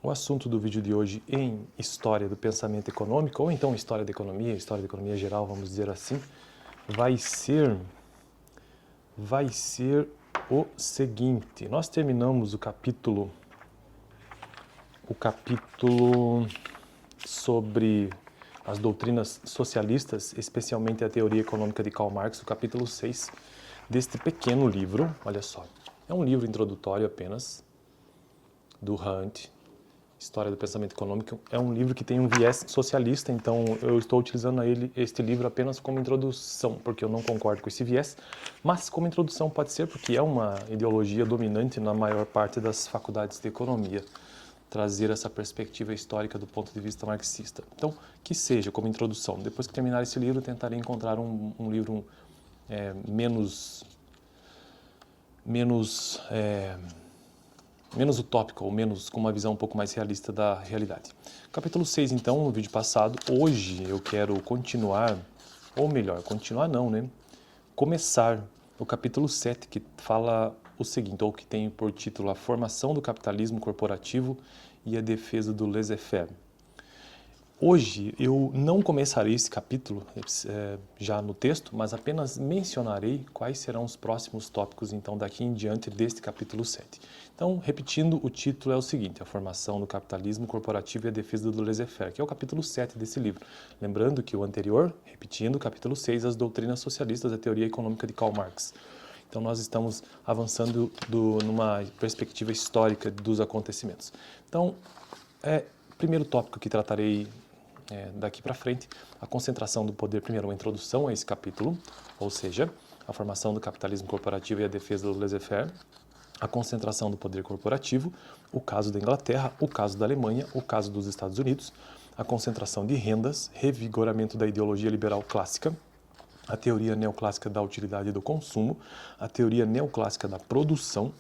O assunto do vídeo de hoje em História do Pensamento Econômico, ou então História da Economia geral, vamos dizer assim, vai ser o seguinte. Nós terminamos o capítulo sobre as doutrinas socialistas, especialmente a teoria econômica de Karl Marx, o capítulo 6 deste pequeno livro. Olha só, é um livro introdutório apenas, do Hunt, História do Pensamento Econômico. É um livro que tem um viés socialista, então eu estou utilizando este livro apenas como introdução, porque eu não concordo com esse viés, mas como introdução pode ser, porque é uma ideologia dominante na maior parte das faculdades de economia, trazer essa perspectiva histórica do ponto de vista marxista. Então, que seja como introdução. Depois que terminar esse livro, tentarei encontrar um livro menos utópico, ou menos com uma visão um pouco mais realista da realidade. Capítulo 6, então, no vídeo passado. Hoje eu quero continuar, ou melhor, continuar não, né? Começar o capítulo 7, que fala o seguinte, ou que tem por título A Formação do Capitalismo Corporativo e a Defesa do Laissez-faire. Hoje eu não começarei esse capítulo já no texto, mas apenas mencionarei quais serão os próximos tópicos, então, daqui em diante deste capítulo 7. Então, repetindo, o título é o seguinte, A Formação do Capitalismo Corporativo e a Defesa do Laissez-faire, que é o capítulo 7 desse livro. Lembrando que o anterior, repetindo, capítulo 6, As Doutrinas Socialistas, a Teoria Econômica de Karl Marx. Então, nós estamos avançando numa perspectiva histórica dos acontecimentos. Então, primeiro tópico que tratarei daqui para frente, a concentração do poder, primeiro uma introdução a esse capítulo, ou seja, a formação do capitalismo corporativo e a defesa do laissez-faire, a concentração do poder corporativo, o caso da Inglaterra, o caso da Alemanha, o caso dos Estados Unidos, a concentração de rendas, revigoramento da ideologia liberal clássica, a teoria neoclássica da utilidade e do consumo, a teoria neoclássica da produção,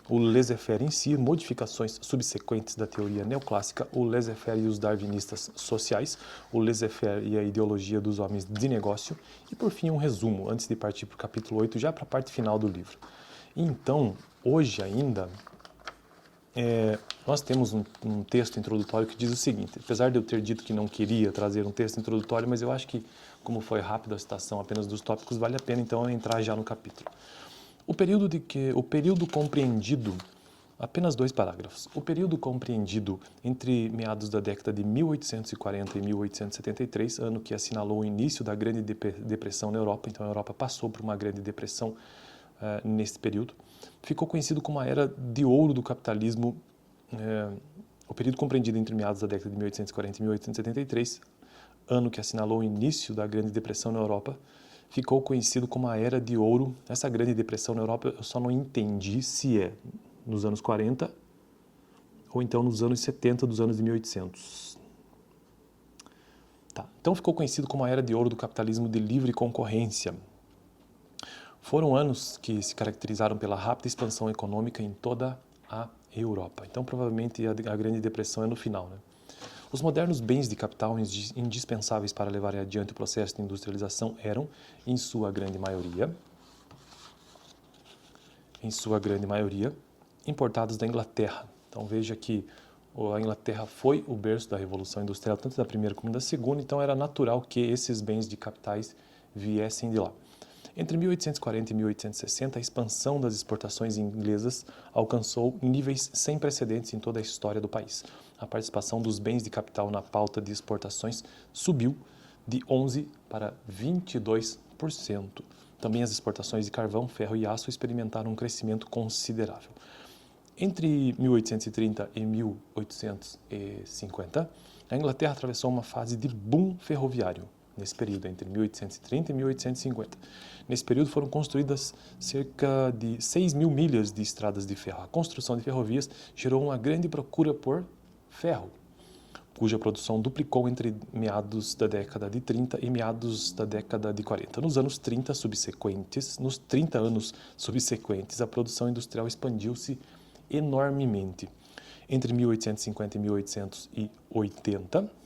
o laissez-faire em si, modificações subsequentes da teoria neoclássica, o laissez-faire e os darwinistas sociais, o laissez-faire e a ideologia dos homens de negócio, e por fim um resumo, antes de partir para o capítulo 8, já para a parte final do livro. Então, hoje ainda, nós temos um texto introdutório que diz o seguinte, apesar de eu ter dito que não queria trazer um texto introdutório, mas eu acho que, como foi rápido a citação apenas dos tópicos, vale a pena então eu entrar já no capítulo. O período compreendido, apenas 2 parágrafos, o período compreendido entre meados da década de 1840 e 1873, ano que assinalou o início da Grande Depressão na Europa, então a Europa passou por uma Grande Depressão nesse período, ficou conhecido como a Era de Ouro do Capitalismo, o período compreendido entre meados da década de 1840 e 1873, ano que assinalou o início da Grande Depressão na Europa, ficou conhecido como a Era de Ouro. Essa Grande Depressão na Europa, eu só não entendi se é nos anos 40 ou então nos anos 70 dos anos de 1800. Tá. Então ficou conhecido como a Era de Ouro do Capitalismo de livre concorrência. Foram anos que se caracterizaram pela rápida expansão econômica em toda a Europa. Então provavelmente a Grande Depressão é no final, né? Os modernos bens de capital indispensáveis para levar adiante o processo de industrialização eram, em sua grande maioria, importados da Inglaterra. Então veja que a Inglaterra foi o berço da Revolução Industrial, tanto da primeira como da segunda, então era natural que esses bens de capitais viessem de lá. Entre 1840 e 1860, a expansão das exportações inglesas alcançou níveis sem precedentes em toda a história do país. A participação dos bens de capital na pauta de exportações subiu de 11% para 22%. Também as exportações de carvão, ferro e aço experimentaram um crescimento considerável. Entre 1830 e 1850, a Inglaterra atravessou uma fase de boom ferroviário. Nesse período, entre 1830 e 1850. Nesse período foram construídas cerca de 6.000 milhas de estradas de ferro. A construção de ferrovias gerou uma grande procura por ferro, cuja produção duplicou entre meados da década de 30 e meados da década de 40. Nos 30 anos subsequentes, a produção industrial expandiu-se enormemente. Entre 1850 e 1880,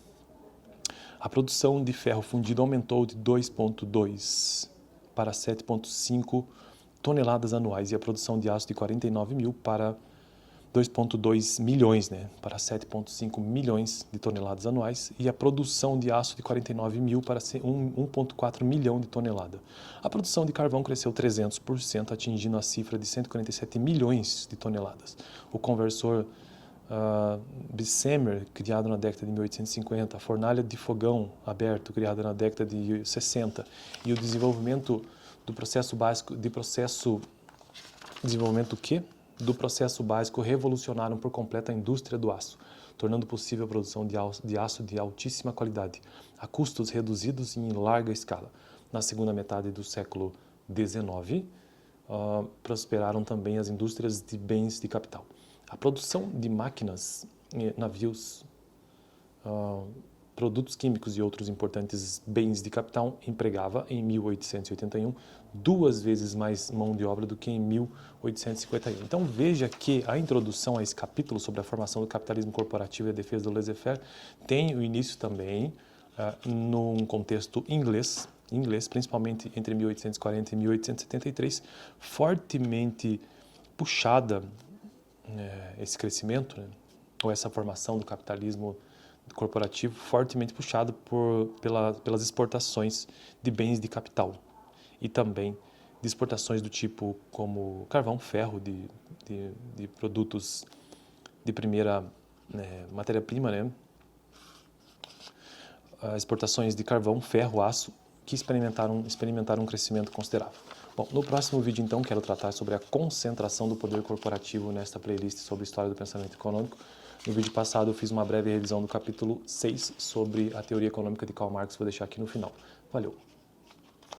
a produção de ferro fundido aumentou de 2,2 para 7,5 toneladas anuais e a produção de aço de 49 mil para 2,2 milhões, né, para 7,5 milhões de toneladas anuais, e a produção de aço de 49 mil para 1,4 milhão de toneladas. A produção de carvão cresceu 300%, atingindo a cifra de 147 milhões de toneladas. O conversor Bessemer, criado na década de 1850, a fornalha de fogão aberto, criada na década de 60, e o desenvolvimento do processo básico, desenvolvimento o quê? Do processo básico revolucionaram por completo a indústria do aço, tornando possível a produção de aço de altíssima qualidade, a custos reduzidos e em larga escala. Na segunda metade do século XIX, prosperaram também as indústrias de bens de capital. A produção de máquinas, navios, produtos químicos e outros importantes bens de capital empregava, em 1881, 2 vezes mais mão de obra do que em 1851. Então veja que a introdução a esse capítulo sobre a formação do capitalismo corporativo e a defesa do laissez-faire tem o início também num contexto inglês, principalmente entre 1840 e 1873, fortemente puxada, esse crescimento, né, ou essa formação do capitalismo corporativo fortemente puxado pelas exportações de bens de capital e também de exportações do tipo como carvão, ferro, de produtos de primeira matéria-prima, né? Exportações de carvão, ferro, aço, que experimentaram um crescimento considerável. Bom, no próximo vídeo, então, quero tratar sobre a concentração do poder corporativo nesta playlist sobre história do pensamento econômico. No vídeo passado, eu fiz uma breve revisão do capítulo 6 sobre a teoria econômica de Karl Marx, vou deixar aqui no final. Valeu!